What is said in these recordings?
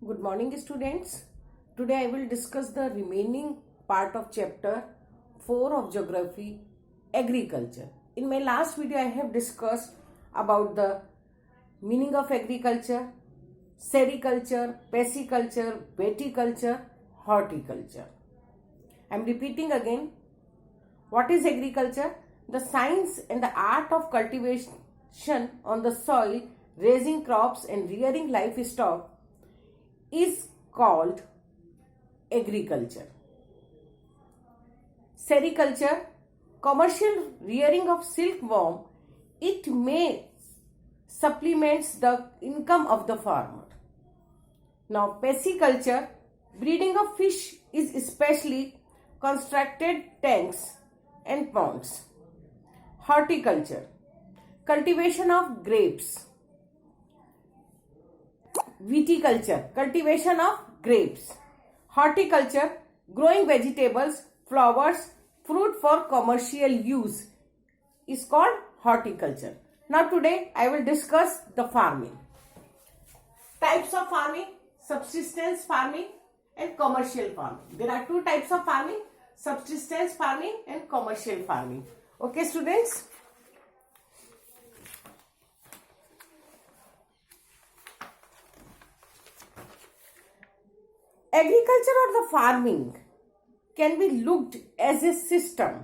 Good morning, students. Today I will discuss the remaining part of chapter 4 of geography, agriculture. In my last video, I have discussed about the meaning of agriculture, sericulture, pisciculture, viticulture, horticulture. I am repeating again. What is agriculture? The science and the art of cultivation on the soil, raising crops and rearing livestock is called agriculture. Sericulture, commercial rearing of silkworm, it may supplements the income of the farmer. Now, pisciculture, breeding of fish is especially constructed tanks and ponds. Horticulture, cultivation of grapes. Viticulture, cultivation of grapes. Horticulture, growing vegetables, flowers, fruit for commercial use is called horticulture. Now today I will discuss the farming. Types of farming, subsistence farming and commercial farming. There are two types of farming, subsistence farming and commercial farming. Okay students? Agriculture or the farming can be looked as a system.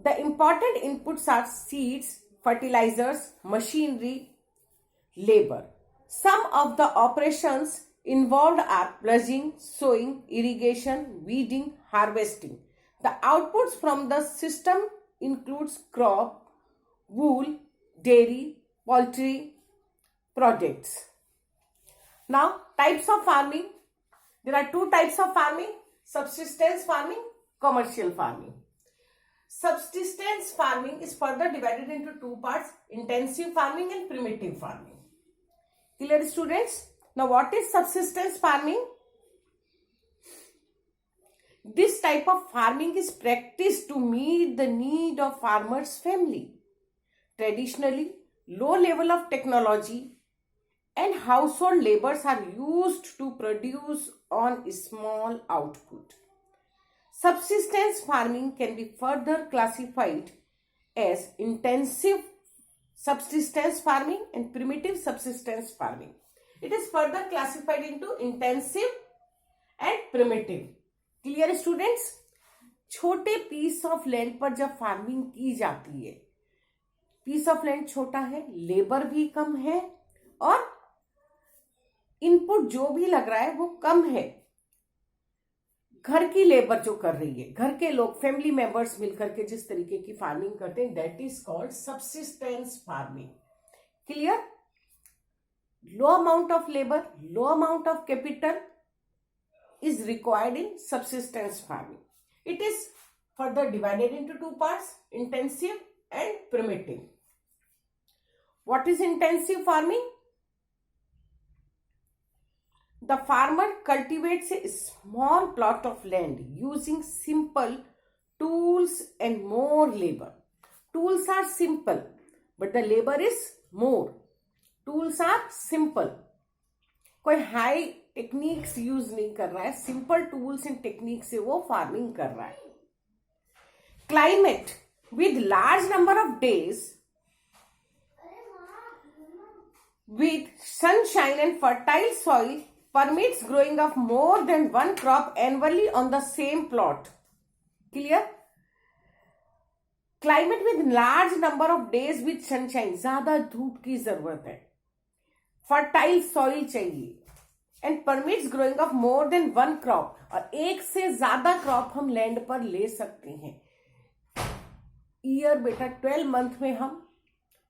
The important inputs are seeds, fertilizers, machinery, labor. Some of the operations involved are ploughing, sowing, irrigation, weeding, harvesting. The outputs from the system includes crop, wool, dairy, poultry products. Now, types of farming. There are two types of farming, subsistence farming, commercial farming. Subsistence farming is further divided into two parts, intensive farming and primitive farming. Clear students? Now what is subsistence farming? This type of farming is practiced to meet the need of farmers' family. Traditionally, low level of technology and household labors are used to produce on small output. Subsistence farming can be further classified as intensive subsistence farming and primitive subsistence farming. It is further classified into intensive and primitive. Clear students? छोटे piece of land पर जब farming की जाती है, piece of land छोटा है, labour भी कम है और इनपुट जो भी लग रहा है वो कम है. घर की लेबर जो कर रही है, घर के लोग, फैमिली मेंबर्स मिलकर के जिस तरीके की फार्मिंग करते हैं, that is called subsistence farming. Clear? Low amount of labour, low amount of capital is required in subsistence farming. It is further divided into two parts, intensive and primitive. What is intensive farming? The farmer cultivates a small plot of land using simple tools and more labor. Tools are simple, but the labor is more. Tools are simple. कोई high techniques use नहीं कर रहा है, simple tools and technique से वो farming कर रहा है. Climate with large number of days with sunshine and fertile soil permits growing of more than one crop annually on the same plot. Clear? Climate with large number of days with sunshine, ज्यादा धूप की जरूरत है, fertile soil चाहिए and permits growing of more than one crop, और एक से ज्यादा क्रॉप हम लैंड पर ले सकते हैं. ईयर बेटा 12 मंथ में हम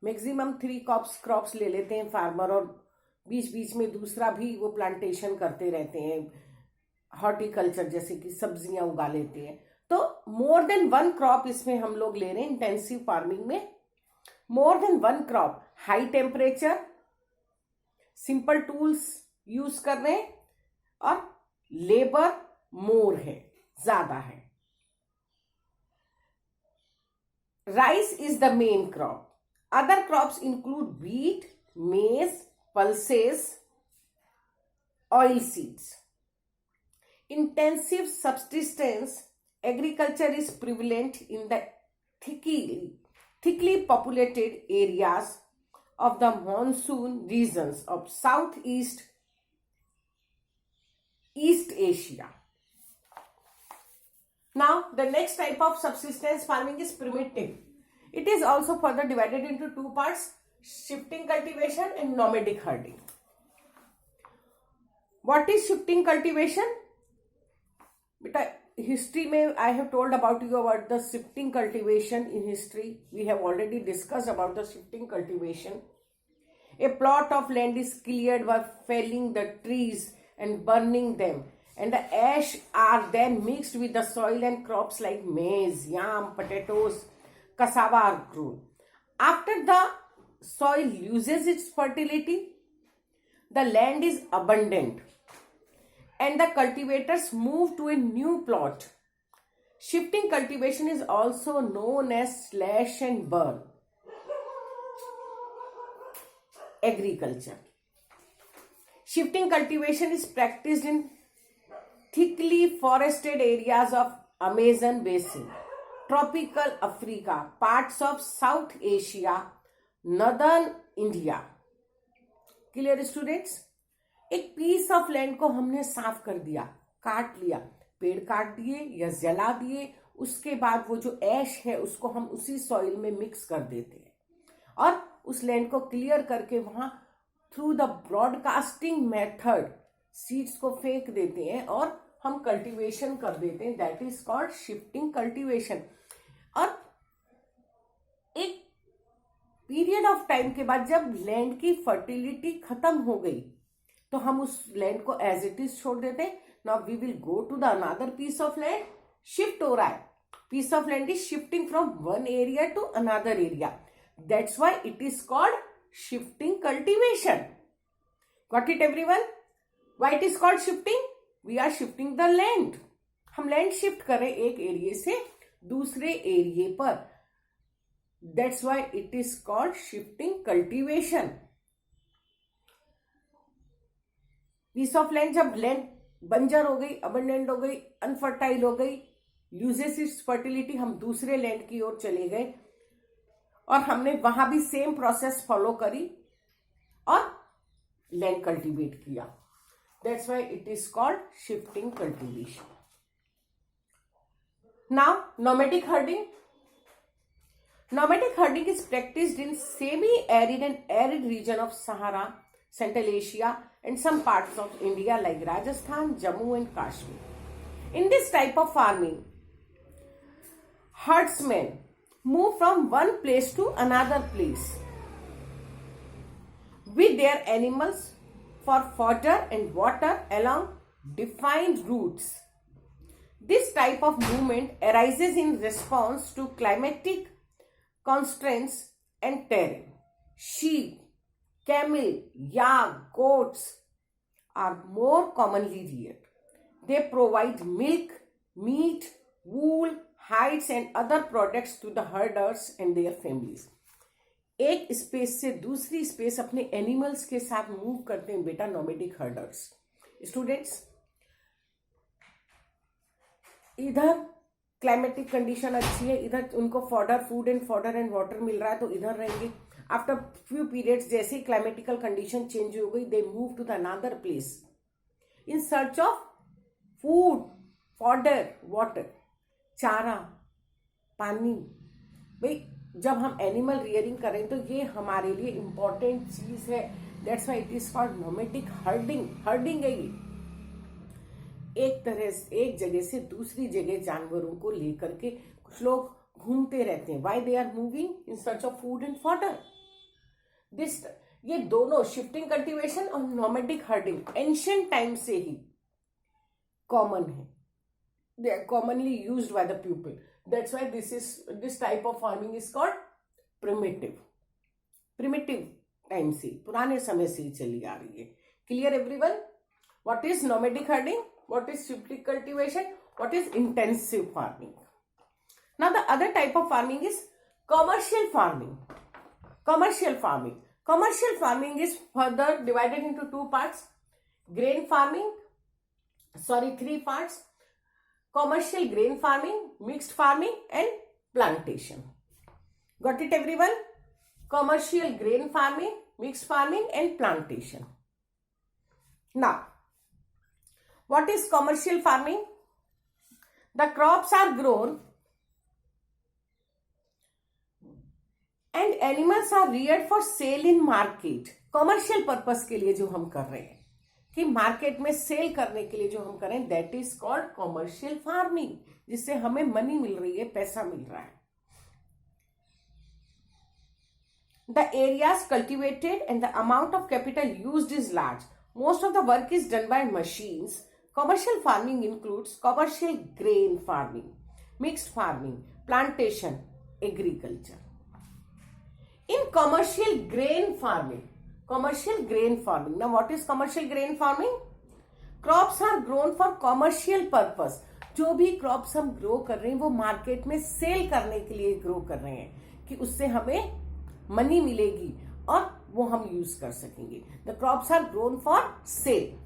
मैक्सिमम 3 क्रॉप्स ले लेते हैं फार्मर, और बीच बीच में दूसरा भी वो प्लांटेशन करते रहते हैं, हॉर्टिकल्चर जैसे कि सब्जियां उगा लेते हैं. तो मोर देन वन क्रॉप इसमें हम लोग ले रहे हैं इंटेंसिव फार्मिंग में. More than one crop, high temperature, simple tools use कर रहे हैं और लेबर मोर है, ज्यादा है. Rice is the main crop. Other crops include wheat, maize, pulses, oil seeds. Intensive subsistence agriculture is prevalent in the thickly populated areas of the monsoon regions of Southeast East Asia. Now, the next type of subsistence farming is primitive. It is also further divided into two parts, shifting cultivation and nomadic herding. What is shifting cultivation? Beta, history mein I have told about you about the shifting cultivation in history. We have already discussed about the shifting cultivation. A plot of land is cleared by felling the trees and burning them, and the ash are then mixed with the soil and crops like maize, yam, potatoes, cassava are grown. After the soil loses its fertility, the land is abundant and the cultivators move to a new plot. Shifting cultivation is also known as slash and burn agriculture. Shifting cultivation is practiced in thickly forested areas of Amazon basin, tropical Africa, parts of South Asia, northern India. Clear students? एक piece of land को हमने साफ कर दिया, काट लिया, पेड़ काट दिए या जला दिए, उसके बाद वो जो ऐश है उसको हम उसी सॉइल में मिक्स कर देते हैं और उस लैंड को क्लियर करके वहां through the broadcasting method seeds को फेंक देते हैं और हम कल्टीवेशन कर देते हैं. That is called shifting cultivation. और एक पीरियड ऑफ टाइम के बाद जब लैंड की फर्टिलिटी खत्म हो गई तो हम उस लैंड को एज इट इज छोड़ देते हैं. Now we will go to the another piece of land. Shift हो रहा है, piece of land is shifting from one area to another area. That's why it is called shifting cultivation. Got it everyone? Why it is called shifting? We are shifting the land. हम land shift करें एक area से दूसरे area पर. That's why it is called shifting cultivation. Piece of land जब land बंजर हो गई, अबंडेंट हो गई, अनफर्टाइल हो गई, लूजेस इट्स फर्टिलिटी, हम दूसरे लैंड की ओर चले गए और हमने वहां भी सेम प्रोसेस फॉलो करी और लैंड कल्टीवेट किया. That's why it is called shifting cultivation. Now nomadic herding. Nomadic herding is practiced in semi-arid and arid region of Sahara, Central Asia and some parts of India like Rajasthan, Jammu and Kashmir. In this type of farming, herdsmen move from one place to another place with their animals for fodder and water along defined routes. This type of movement arises in response to climatic constraints and terrain. Sheep, camel, yak, goats are more commonly reared. They provide milk, meat, wool, hides and other products to the herders and their families. एक space से दूसरी space अपने animals के साथ move करते हैं बेटा nomadic herders. Students, इधर क्लाइमेटिक कंडीशन अच्छी है, इधर उनको फूड एंड वाटर मिल रहा है तो इधर रहेंगे. आफ्टर फ्यू पीरियड्स जैसे ही क्लाइमेटिकल कंडीशन चेंज हो गई, they move to the another place in search of food, fodder, water, चारा, पानी. भाई जब हम एनिमल रियरिंग करें तो ये हमारे लिए इंपॉर्टेंट चीज है. That's why it is called nomadic herding. Herding है ये, एक तरह से एक जगह से दूसरी जगह जानवरों को लेकर के कुछ लोग घूमते रहते हैं. Why they are moving in search of food and fodder. This ये दोनों शिफ्टिंग कल्टीवेशन और नोमेडिक हर्डिंग एंशिएंट टाइम से ही कॉमन है. They are commonly used by the people. That's why this type of farming is called primitive. Primitive time से, पुराने समय से ही चली आ रही है. Clear everyone? What is nomadic herding? What is shifting cultivation? What is intensive farming? Now the other type of farming is commercial farming. Commercial farming. Commercial farming is further divided into two parts. grain farming, sorry, three parts: commercial grain farming, mixed farming, and plantation. Got it, everyone? Commercial grain farming, mixed farming, and plantation. Now, what is commercial farming? The crops are grown and animals are reared for sale in market. Commercial purpose के लिए जो हम कर रहे हैं, कि market में cell करने के लिए जो हम करें, that is called commercial farming, जिससे हमें मनी मिल रही है, पैसा मिल रहा है. The areas cultivated and the amount of capital used is large. Most of the work is done by machines. Commercial farming includes commercial grain farming, mixed farming, plantation, agriculture. In commercial grain farming, now what is commercial grain farming? Crops are grown for commercial purpose. जो भी crops हम grow कर रहे हैं वो market में cell करने के लिए ग्रो कर रहे हैं, कि उससे हमें मनी मिलेगी और वो हम यूज कर सकेंगे. The crops are grown for sale.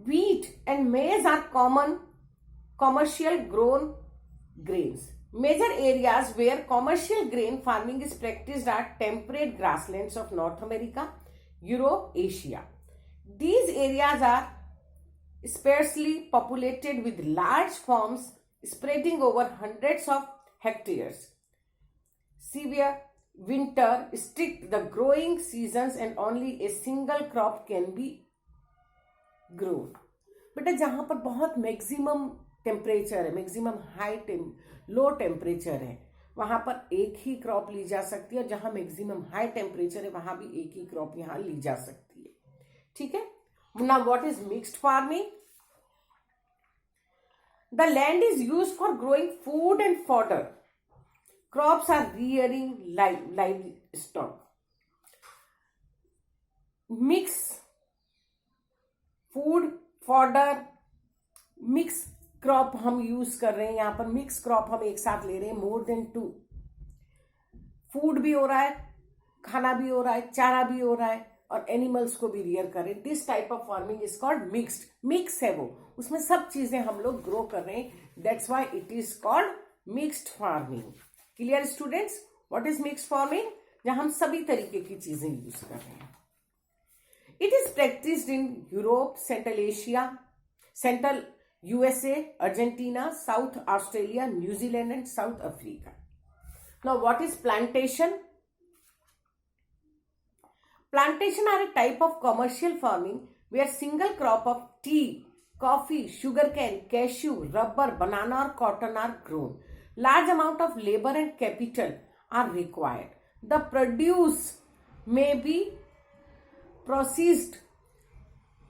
Wheat and maize are common commercial grown grains. Major areas where commercial grain farming is practiced are temperate grasslands of North America, Europe, Asia. These areas are sparsely populated with large farms spreading over hundreds of hectares. Severe winter restrict the growing seasons and only a single crop can be grown. बेटा जहां पर बहुत maximum temperature है, maximum low temperature है, वहां पर एक ही crop ली जा सकती है, और जहां मैक्सिमम हाई टेम्परेचर है वहां भी एक ही क्रॉप यहां ली जा सकती है. ठीक है. Now what is mixed farming? The land is used for growing food and fodder. Crops are rearing livestock. Mix food, fodder, mix crop हम यूज कर रहे हैं. यहां पर मिक्स क्रॉप हम एक साथ ले रहे हैं, मोर देन 2. फूड भी हो रहा है, खाना भी हो रहा है, चारा भी हो रहा है, और एनिमल्स को भी रियर कर रहे हैं. This type of farming is called mixed. Mix है वो, उसमें सब चीजें हम लोग ग्रो कर रहे हैं. That's why it is called mixed farming. Clear students? What is mixed farming? जहां हम सभी तरीके की चीजें यूज कर रहे हैं. It is practised in Europe, central Asia, central USA, Argentina, south Australia, New Zealand and south Africa. Now what is plantation? Plantation are a type of commercial farming where single crop of tea, coffee, sugarcane, cashew, rubber, banana or cotton are grown. Large amount of labor and capital are required. The produce may be processed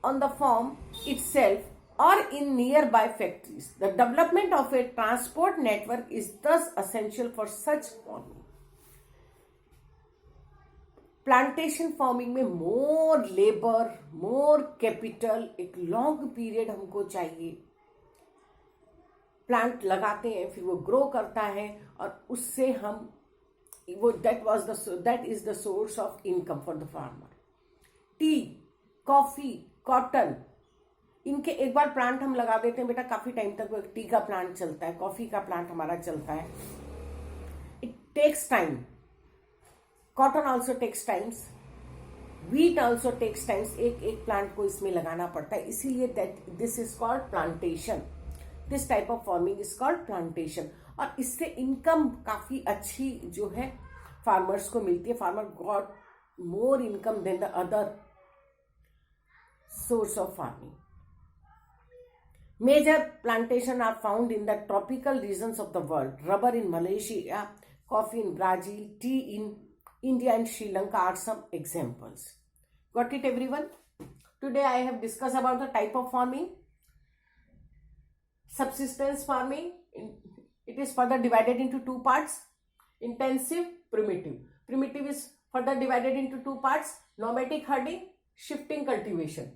on the farm itself or in nearby factories. The development of a transport network is thus essential for such farming. Plantation farming में मोर labour, more capital, एक long period हमको चाहिए. Plant लगाते हैं, फिर वो grow करता है, और उससे हम वो that is the source of income for the farmer. T, coffee, cotton, इनके एक बार प्लांट हम लगा देते हैं बेटा, काफी टाइम तक वो टी का प्लांट चलता है, कॉफी का प्लांट हमारा चलता है. It takes time. Cotton also takes times, wheat also takes times. एक प्लांट को इसमें लगाना पड़ता है, इसीलिए that this is called plantation. This type of farming is called plantation. और इससे इनकम काफी अच्छी जो है फार्मर्स को मिलती है. Farmer got more income than the other source of farming. Major plantation are found in the tropical regions of the world. Rubber in Malaysia, coffee in Brazil, tea in India and Sri Lanka are some examples. Got it, everyone? Today I have discussed about the type of farming. Subsistence farming. It is further divided into two parts: intensive, primitive. Primitive is further divided into two parts: nomadic herding, shifting cultivation.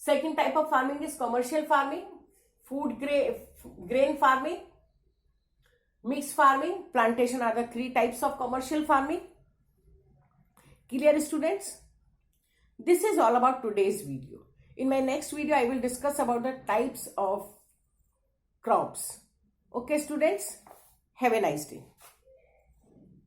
Second type of farming is commercial farming, food grain farming, mixed farming, plantation are the three types of commercial farming. Clear, students? This is all about today's video. In my next video, I will discuss about the types of crops. Okay, students? Have a nice day.